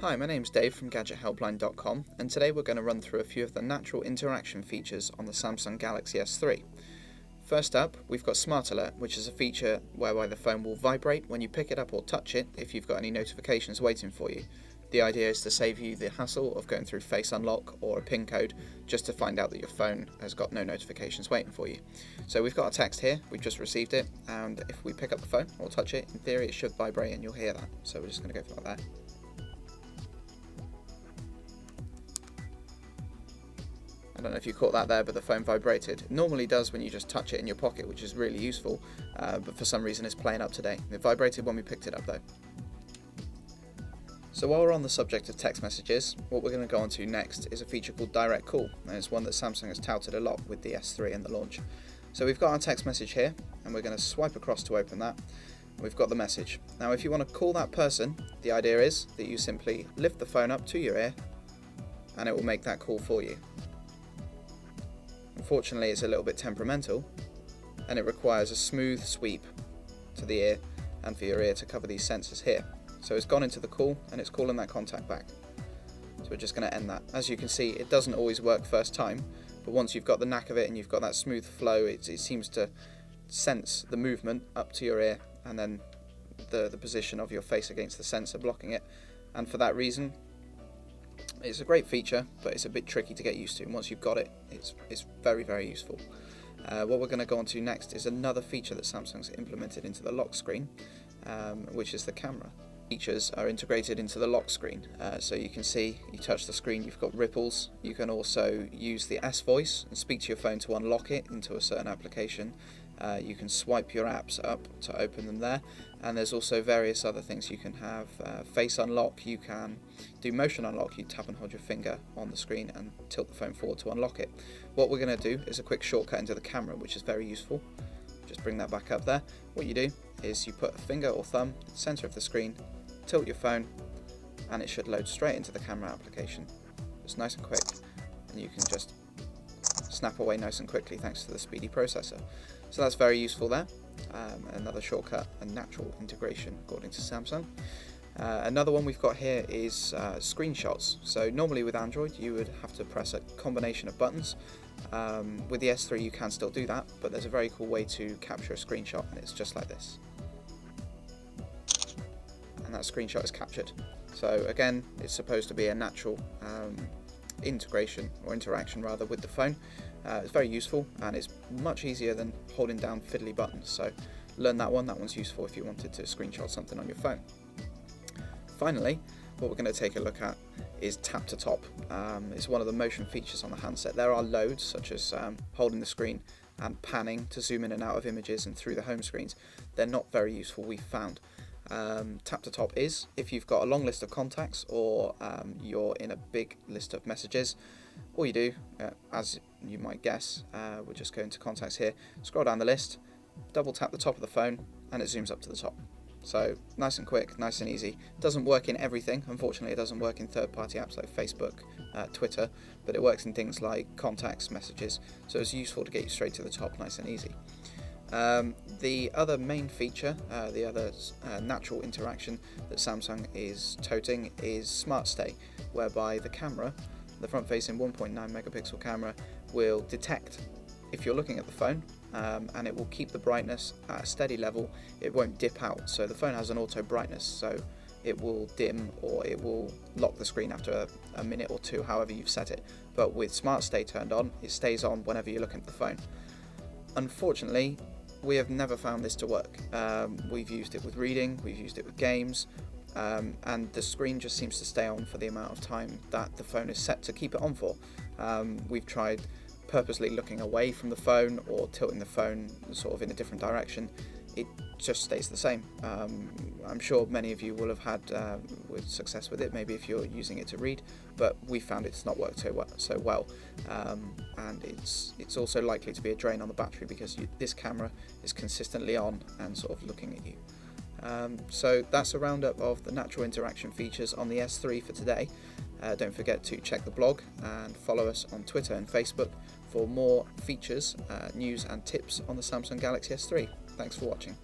Hi, my name's Dave from GadgetHelpline.com, and today we're going to run through a few of the natural interaction features on the Samsung Galaxy S3. First up, we've got Smart Alert, which is a feature whereby the phone will vibrate when you pick it up or touch it if you've got any notifications waiting for you. The idea is to save you the hassle of going through Face Unlock or a PIN code just to find out that your phone has got no notifications waiting for you. So we've got a text here, we've just received it, and if we pick up the phone or touch it, in theory it should vibrate and you'll hear that. So we're just going to go for that. I don't know if you caught that there, but the phone vibrated. It normally does when you just touch it in your pocket, which is really useful, but for some reason it's playing up today. It vibrated when we picked it up though. So while we're on the subject of text messages, what we're going to go on to next is a feature called Direct Call, and it's one that Samsung has touted a lot with the S3 and the launch. So we've got our text message here, and we're going to swipe across to open that. We've got the message. Now if you want to call that person, the idea is that you simply lift the phone up to your ear, and it will make that call for you. Unfortunately, it's a little bit temperamental, and it requires a smooth sweep to the ear and for your ear to cover these sensors here. So it's gone into the call and it's calling that contact back. So we're just going to end that. As you can see, it doesn't always work first time, but once you've got the knack of it and you've got that smooth flow, it seems to sense the movement up to your ear and then the position of your face against the sensor blocking it. And for that reason, it's a great feature, but it's a bit tricky to get used to. And once you've got it, it's very, very useful. What we're going to go on to next is another feature that Samsung's implemented into the lock screen, which is the camera. Features are integrated into the lock screen, so you can see, you touch the screen, you've got ripples. You can also use the S voice and speak to your phone to unlock it into a certain application. You can swipe your apps up to open them there, and there's also various other things you can have. Face unlock, you can do motion unlock, you tap and hold your finger on the screen and tilt the phone forward to unlock it. What we're going to do is a quick shortcut into the camera, which is very useful. Just bring that back up there. What you do is you put a finger or thumb in the center of the screen, tilt your phone, and it should load straight into the camera application. It's nice and quick, and you can just snap away nice and quickly thanks to the speedy processor. So that's very useful there. Another shortcut and natural integration according to Samsung. Another one we've got here is screenshots. So normally with Android you would have to press a combination of buttons. With the S3 you can still do that, but there's a very cool way to capture a screenshot, and it's just like this. And that screenshot is captured. So again, it's supposed to be a natural integration or interaction rather with the phone. It's very useful, and it's much easier than holding down fiddly buttons. So learn that one. That one's useful if you wanted to screenshot something on your phone. Finally, what we're going to take a look at is tap to top. It's one of the motion features on the handset. There are loads, such as holding the screen and panning to zoom in and out of images and through the home screens. They're not very useful, we've found. Tap to top is if you've got a long list of contacts or you're in a big list of messages. All you do, as you might guess, we're just going to contacts here, scroll down the list, double tap the top of the phone, and it zooms up to the top. So nice and quick, nice and easy. It doesn't work in everything. Unfortunately, it doesn't work in third-party apps like Facebook, Twitter, but it works in things like contacts, messages, so it's useful to get you straight to the top nice and easy. The other main feature, the other natural interaction that Samsung is toting is Smart Stay, whereby the camera, the front-facing 1.9 megapixel camera, will detect if you're looking at the phone, and it will keep the brightness at a steady level. It won't dip out, so the phone has an auto brightness, so it will dim or it will lock the screen after a minute or two, however you've set it. But with Smart Stay turned on, it stays on whenever you're looking at the phone. Unfortunately, we have never found this to work. We've used it with reading, we've used it with games, and the screen just seems to stay on for the amount of time that the phone is set to keep it on for. We've tried purposely looking away from the phone or tilting the phone sort of in a different direction. It just stays the same. I'm sure many of you will have had with success with it, maybe if you're using it to read, but we found it's not worked so well, and it's also likely to be a drain on the battery because this camera is consistently on and sort of looking at you. So that's a roundup of the natural interaction features on the S3 for today. Don't forget to check the blog and follow us on Twitter and Facebook for more features, news and tips on the Samsung Galaxy S3. Thanks for watching.